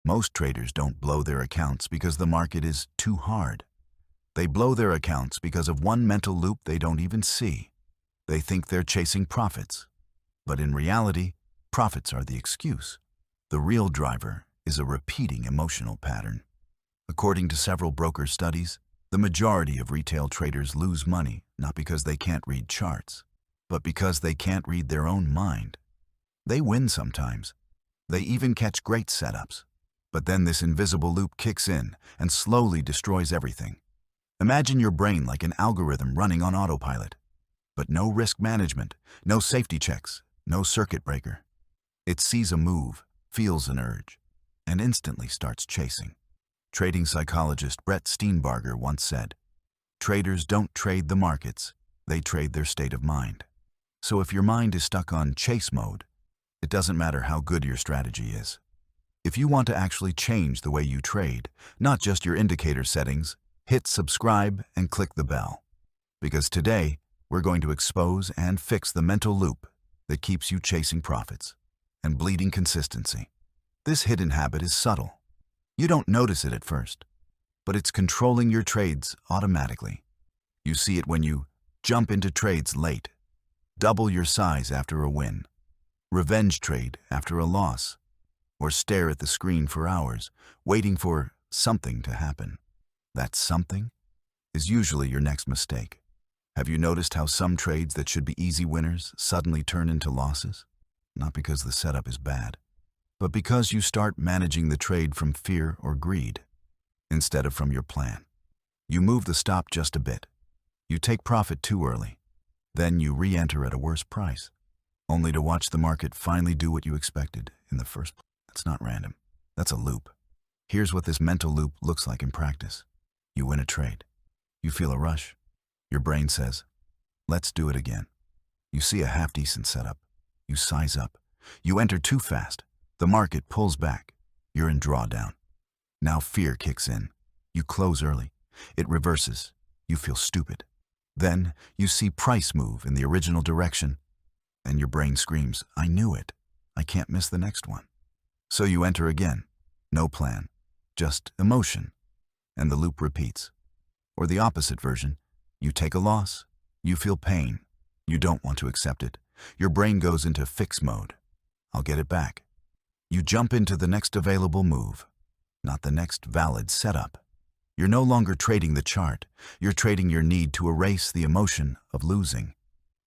Most traders don't blow their accounts because the market is too hard. They blow their accounts because of one mental loop they don't even see. They think they're chasing profits. But in reality, profits are the excuse. The real driver is a repeating emotional pattern. According to several broker studies, the majority of retail traders lose money not because they can't read charts, but because they can't read their own mind. They win sometimes. They even catch great setups. But then this invisible loop kicks in and slowly destroys everything. Imagine your brain like an algorithm running on autopilot. But no risk management, no safety checks, no circuit breaker. It sees a move, feels an urge, and instantly starts chasing. Trading psychologist Brett Steenbarger once said, "Traders don't trade the markets, they trade their state of mind." So if your mind is stuck on chase mode, it doesn't matter how good your strategy is. If you want to actually change the way you trade, not just your indicator settings, hit subscribe and click the bell. Because today, we're going to expose and fix the mental loop that keeps you chasing profits and bleeding consistency. This hidden habit is subtle. You don't notice it at first, but it's controlling your trades automatically. You see it when you jump into trades late, double your size after a win, revenge trade after a loss, or stare at the screen for hours, waiting for something to happen. That something is usually your next mistake. Have you noticed how some trades that should be easy winners suddenly turn into losses? Not because the setup is bad, but because you start managing the trade from fear or greed, instead of from your plan. You move the stop just a bit. You take profit too early. Then you re-enter at a worse price, only to watch the market finally do what you expected in the first place. That's not random. That's a loop. Here's what this mental loop looks like in practice. You win a trade. You feel a rush. Your brain says, "Let's do it again." You see a half-decent setup. You size up. You enter too fast. The market pulls back. You're in drawdown. Now fear kicks in. You close early. It reverses. You feel stupid. Then you see price move in the original direction, and your brain screams, "I knew it. I can't miss the next one." So you enter again. No plan. Just emotion. And the loop repeats. Or the opposite version. You take a loss. You feel pain. You don't want to accept it. Your brain goes into fix mode. I'll get it back. You jump into the next available move, not the next valid setup. You're no longer trading the chart. You're trading your need to erase the emotion of losing.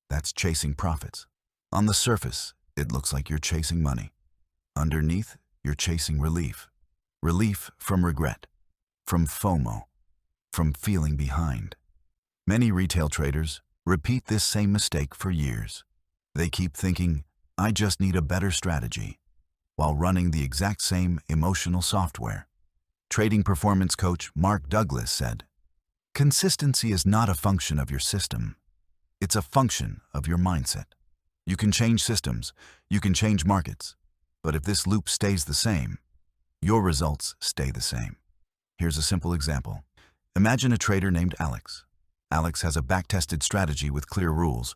That's chasing profits. On the surface, it looks like you're chasing money. Underneath, you're chasing relief. Relief from regret, from FOMO, from feeling behind. Many retail traders repeat this same mistake for years. They keep thinking, "I just need a better strategy," while running the exact same emotional software. Trading performance coach Mark Douglas said, "Consistency is not a function of your system. It's a function of your mindset. You can change systems, you can change markets, but if this loop stays the same, your results stay the same." Here's a simple example. Imagine a trader named Alex. Alex has a back-tested strategy with clear rules.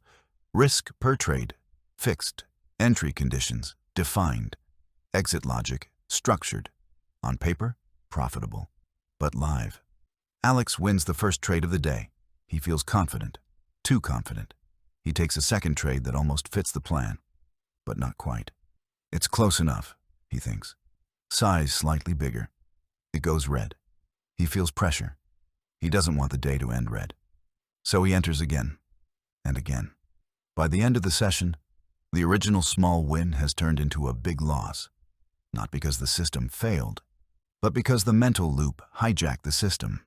Risk per trade, fixed. Entry conditions, defined. Exit logic, structured. On paper, profitable. But live. Alex wins the first trade of the day. He feels confident. Too confident. He takes a second trade that almost fits the plan. But not quite. It's close enough, he thinks. Size slightly bigger. It goes red. He feels pressure. He doesn't want the day to end red. So he enters again. And again. By the end of the session, the original small win has turned into a big loss. Not because the system failed, but because the mental loop hijacked the system.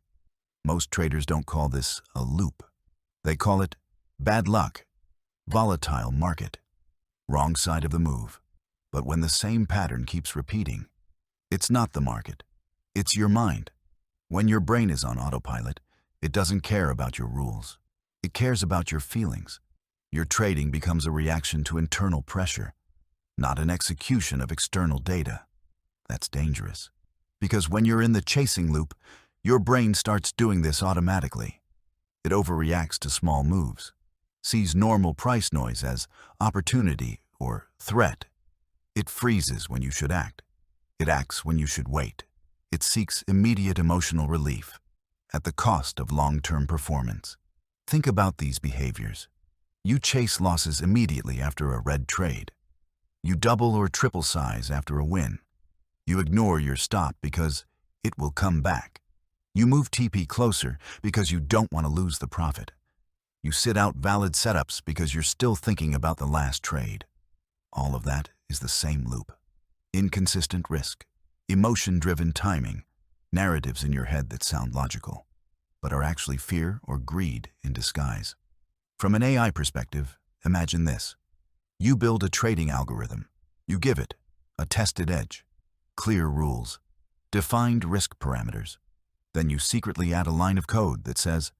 Most traders don't call this a loop. They call it bad luck, volatile market, wrong side of the move. But when the same pattern keeps repeating, it's not the market, it's your mind. When your brain is on autopilot, it doesn't care about your rules. It cares about your feelings. Your trading becomes a reaction to internal pressure, not an execution of external data. That's dangerous. Because when you're in the chasing loop, your brain starts doing this automatically. It overreacts to small moves, sees normal price noise as opportunity or threat. It freezes when you should act. It acts when you should wait. It seeks immediate emotional relief at the cost of long-term performance. Think about these behaviors. You chase losses immediately after a red trade. You double or triple size after a win. You ignore your stop because it will come back. You move TP closer because you don't want to lose the profit. You sit out valid setups because you're still thinking about the last trade. All of that is the same loop. Inconsistent risk, emotion-driven timing, narratives in your head that sound logical, but are actually fear or greed in disguise. From an AI perspective, imagine this. You build a trading algorithm. You give it a tested edge, clear rules, defined risk parameters. Then you secretly add a line of code that says,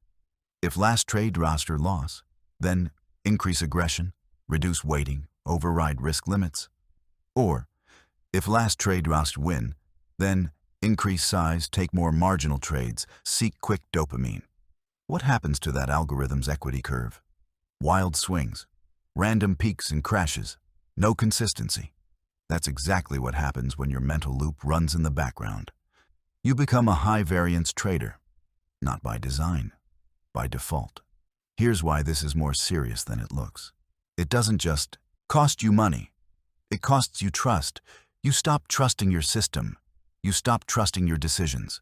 if last trade roster loss, then increase aggression, reduce waiting, override risk limits. Or, if last trade roster win, then increase size, take more marginal trades, seek quick dopamine. What happens to that algorithm's equity curve? Wild swings, random peaks and crashes, no consistency. That's exactly what happens when your mental loop runs in the background. You become a high-variance trader, not by design, by default. Here's why this is more serious than it looks. It doesn't just cost you money. It costs you trust. You stop trusting your system. You stop trusting your decisions.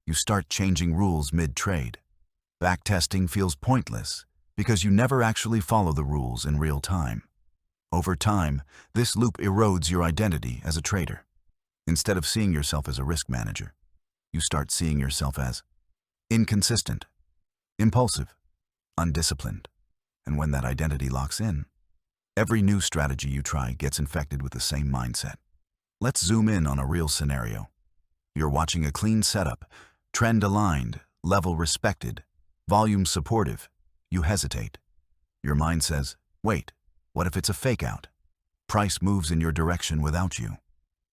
You start changing rules mid-trade. Backtesting feels pointless because you never actually follow the rules in real time. Over time, this loop erodes your identity as a trader. Instead of seeing yourself as a risk manager, you start seeing yourself as inconsistent, impulsive, undisciplined. And when that identity locks in, every new strategy you try gets infected with the same mindset. Let's zoom in on a real scenario. You're watching a clean setup, trend aligned, level respected, volume supportive. You hesitate. Your mind says, wait, what if it's a fake out? Price moves in your direction without you.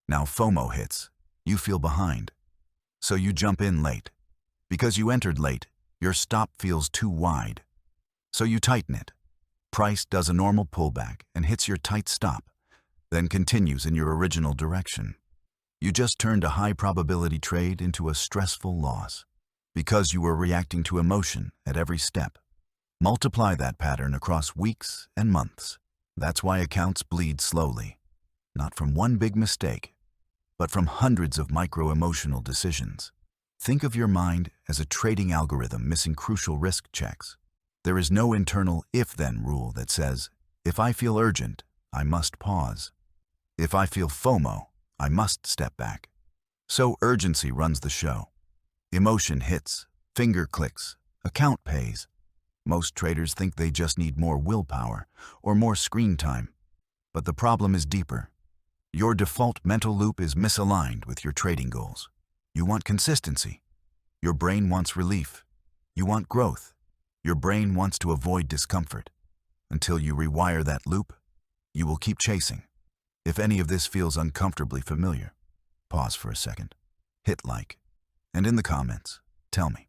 Now FOMO hits. You feel behind. So you jump in late. Because you entered late, your stop feels too wide. So you tighten it. Price does a normal pullback and hits your tight stop, then continues in your original direction. You just turned a high-probability trade into a stressful loss because you were reacting to emotion at every step. Multiply that pattern across weeks and months. That's why accounts bleed slowly, not from one big mistake, but from hundreds of micro-emotional decisions. Think of your mind as a trading algorithm missing crucial risk checks. There is no internal if-then rule that says, if I feel urgent, I must pause. If I feel FOMO, I must step back. So urgency runs the show. Emotion hits, finger clicks, account pays. Most traders think they just need more willpower or more screen time. But the problem is deeper. Your default mental loop is misaligned with your trading goals. You want consistency. Your brain wants relief. You want growth. Your brain wants to avoid discomfort. Until you rewire that loop, you will keep chasing. If any of this feels uncomfortably familiar, pause for a second, hit like, and in the comments, tell me,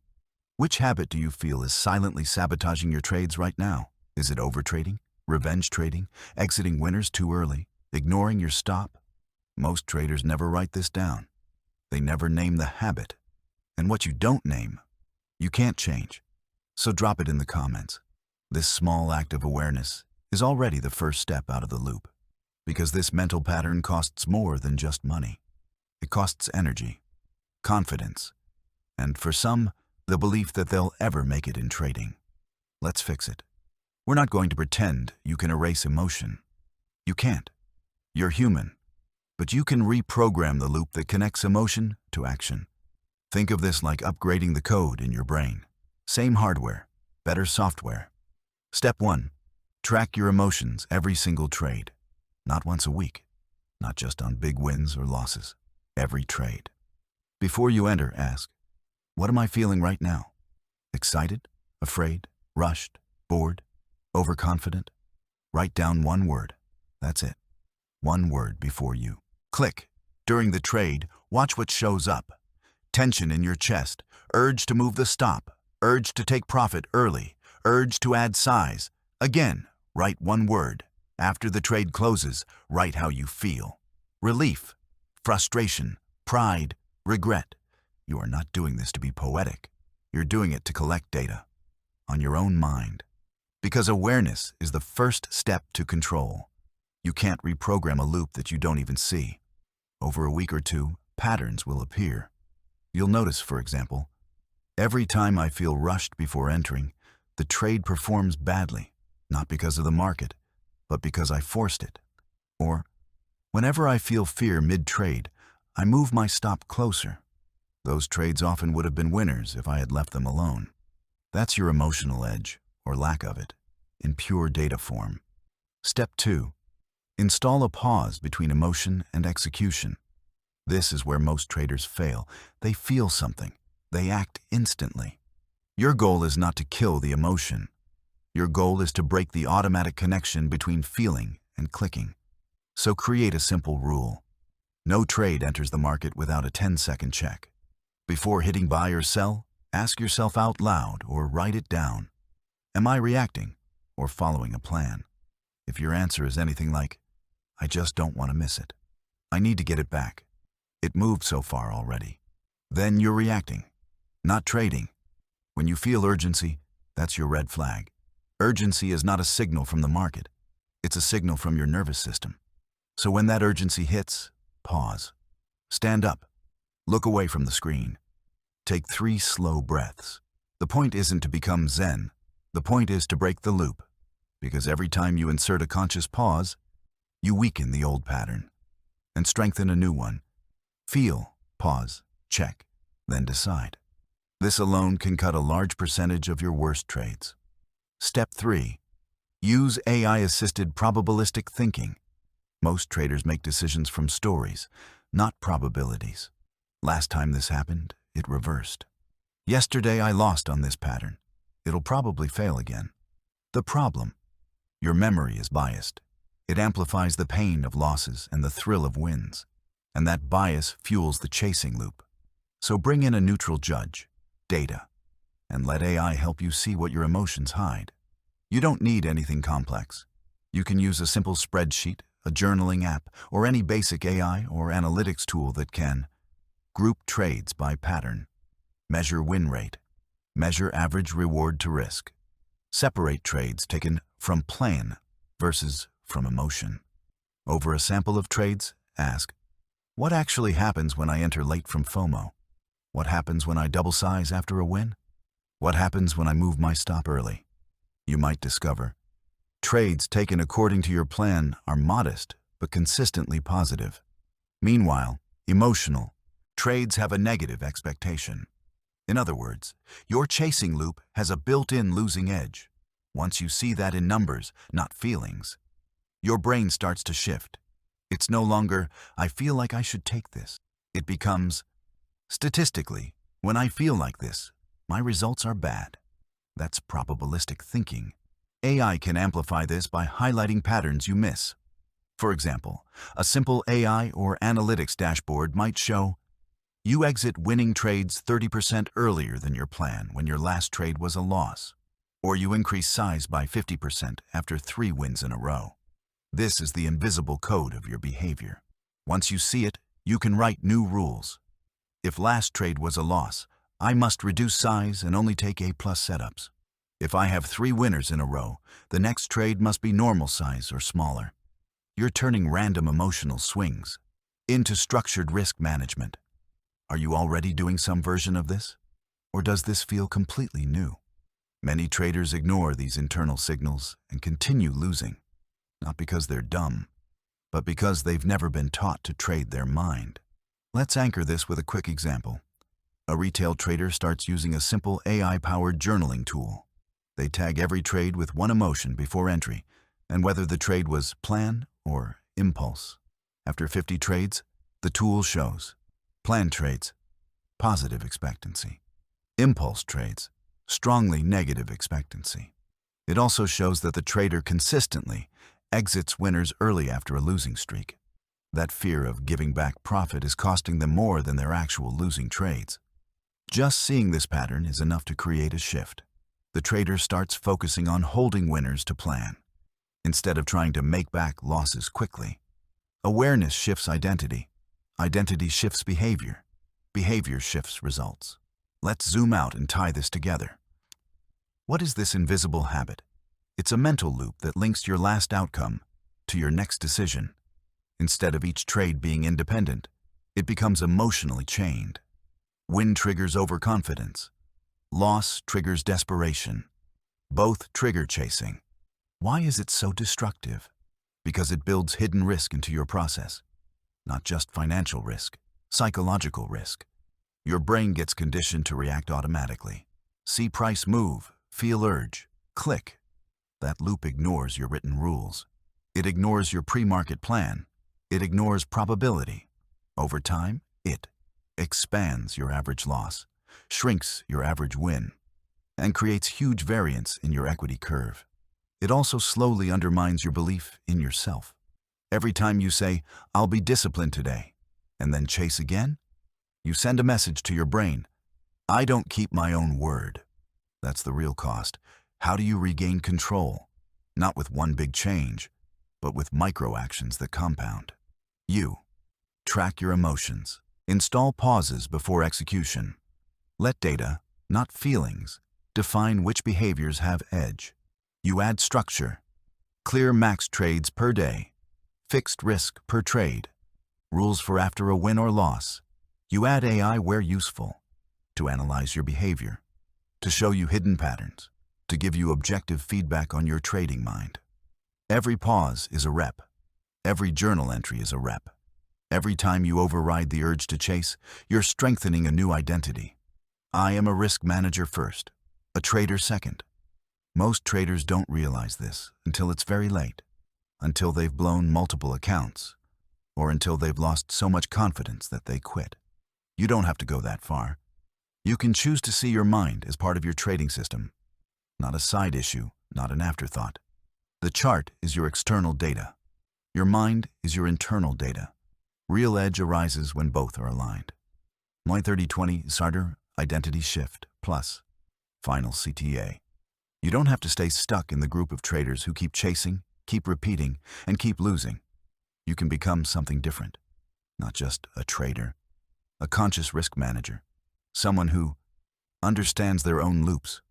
which habit do you feel is silently sabotaging your trades right now? Is it overtrading, revenge trading, exiting winners too early, ignoring your stop? Most traders never write this down. They never name the habit. And what you don't name, you can't change. So drop it in the comments. This small act of awareness is already the first step out of the loop. Because this mental pattern costs more than just money. It costs energy, confidence, and for some, the belief that they'll ever make it in trading. Let's fix it. We're not going to pretend you can erase emotion. You can't. You're human. But you can reprogram the loop that connects emotion to action. Think of this like upgrading the code in your brain. Same hardware, better software. Step 1. Track your emotions every single trade. Not once a week, not just on big wins or losses, every trade. Before you enter, ask, what am I feeling right now? Excited, afraid, rushed, bored, overconfident? Write down one word. That's it. One word before you click. During the trade, watch what shows up. Tension in your chest, urge to move the stop, urge to take profit early, urge to add size. Again, write one word. After the trade closes, write how you feel. Relief, frustration, pride, regret. You are not doing this to be poetic. You're doing it to collect data on your own mind. Because awareness is the first step to control. You can't reprogram a loop that you don't even see. Over a week or two, patterns will appear. You'll notice, for example, every time I feel rushed before entering, the trade performs badly, not because of the market, but because I forced it. Or, whenever I feel fear mid-trade, I move my stop closer. Those trades often would have been winners if I had left them alone. That's your emotional edge, or lack of it, in pure data form. Step 2. Install a pause between emotion and execution. This is where most traders fail. They feel something. They act instantly. Your goal is not to kill the emotion. Your goal is to break the automatic connection between feeling and clicking. So create a simple rule. No trade enters the market without a 10-second check. Before hitting buy or sell, ask yourself out loud or write it down. Am I reacting or following a plan? If your answer is anything like, I just don't want to miss it. I need to get it back. It moved so far already. Then you're reacting, not trading. When you feel urgency, that's your red flag. Urgency is not a signal from the market. It's a signal from your nervous system. So when that urgency hits, pause. Stand up. Look away from the screen. Take 3 slow breaths. The point isn't to become zen. The point is to break the loop. Because every time you insert a conscious pause, you weaken the old pattern and strengthen a new one. Feel, pause, check, then decide. This alone can cut a large percentage of your worst trades. Step 3. Use AI-assisted probabilistic thinking. Most traders make decisions from stories, not probabilities. Last time this happened, it reversed. Yesterday I lost on this pattern. It'll probably fail again. The problem: your memory is biased. It amplifies the pain of losses and the thrill of wins. And that bias fuels the chasing loop. So bring in a neutral judge, data, and let AI help you see what your emotions hide. You don't need anything complex. You can use a simple spreadsheet, a journaling app, or any basic AI or analytics tool that can group trades by pattern, measure win rate, measure average reward to risk, separate trades taken from plan versus from emotion. Over a sample of trades, ask, what actually happens when I enter late from FOMO? What happens when I double size after a win? What happens when I move my stop early? You might discover trades taken according to your plan are modest but consistently positive. Meanwhile, emotional trades have a negative expectation. In other words, your chasing loop has a built-in losing edge. Once you see that in numbers, not feelings, your brain starts to shift. It's no longer, I feel like I should take this. It becomes, statistically, when I feel like this, my results are bad. That's probabilistic thinking. AI can amplify this by highlighting patterns you miss. For example, a simple AI or analytics dashboard might show, you exit winning trades 30% earlier than your plan when your last trade was a loss, or you increase size by 50% after 3 wins in a row. This is the invisible code of your behavior. Once you see it, you can write new rules. If last trade was a loss, I must reduce size and only take A+ setups. If I have 3 winners in a row, the next trade must be normal size or smaller. You're turning random emotional swings into structured risk management. Are you already doing some version of this? Or does this feel completely new? Many traders ignore these internal signals and continue losing. Not because they're dumb, but because they've never been taught to trade their mind. Let's anchor this with a quick example. A retail trader starts using a simple AI-powered journaling tool. They tag every trade with one emotion before entry, and whether the trade was plan or impulse. After 50 trades, the tool shows plan trades, positive expectancy; impulse trades, strongly negative expectancy. It also shows that the trader consistently exits winners early after a losing streak. That fear of giving back profit is costing them more than their actual losing trades. Just seeing this pattern is enough to create a shift. The trader starts focusing on holding winners to plan, instead of trying to make back losses quickly. Awareness shifts identity. Identity shifts behavior. Behavior shifts results. Let's zoom out and tie this together. What is this invisible habit? It's a mental loop that links your last outcome to your next decision. Instead of each trade being independent, it becomes emotionally chained. Win triggers overconfidence. Loss triggers desperation. Both trigger chasing. Why is it so destructive? Because it builds hidden risk into your process. Not just financial risk, psychological risk. Your brain gets conditioned to react automatically. See price move, feel urge, click. That loop ignores your written rules. It ignores your pre-market plan. It ignores probability. Over time, it expands your average loss, shrinks your average win, and creates huge variance in your equity curve. It also slowly undermines your belief in yourself. Every time you say, "I'll be disciplined today," and then chase again, you send a message to your brain, "I don't keep my own word." That's the real cost. How do you regain control? Not with one big change, but with micro-actions that compound. You track your emotions. Install pauses before execution. Let data, not feelings, define which behaviors have edge. You add structure. Clear max trades per day. Fixed risk per trade. Rules for after a win or loss. You add AI where useful, to analyze your behavior, to show you hidden patterns, to give you objective feedback on your trading mind. Every pause is a rep. Every journal entry is a rep. Every time you override the urge to chase, you're strengthening a new identity. I am a risk manager first, a trader second. Most traders don't realize this until it's very late, until they've blown multiple accounts, or until they've lost so much confidence that they quit. You don't have to go that far. You can choose to see your mind as part of your trading system, not a side issue, not an afterthought. The chart is your external data. Your mind is your internal data. Real edge arises when both are aligned. My 30-20 Sarter Identity Shift Plus Final CTA. You don't have to stay stuck in the group of traders who keep chasing, keep repeating, and keep losing. You can become something different. Not just a trader, a conscious risk manager. Someone who understands their own loops,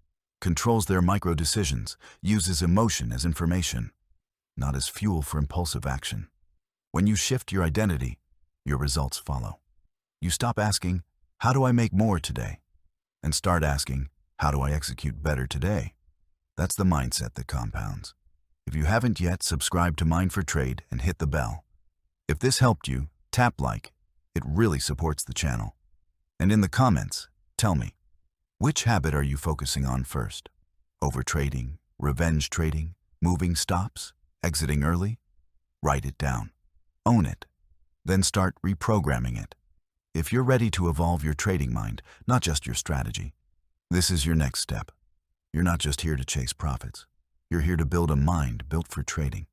controls their micro decisions, uses emotion as information, not as fuel for impulsive action. When you shift your identity, your results follow. You stop asking, "How do I make more today?" and start asking, "How do I execute better today?" That's the mindset that compounds. If you haven't yet, subscribe to Mind for Trade and hit the bell. If this helped you, tap like. It really supports the channel. And in the comments, tell me, which habit are you focusing on first? Overtrading, revenge trading, moving stops, exiting early? Write it down. Own it. Then start reprogramming it. If you're ready to evolve your trading mind, not just your strategy, this is your next step. You're not just here to chase profits. You're here to build a mind built for trading.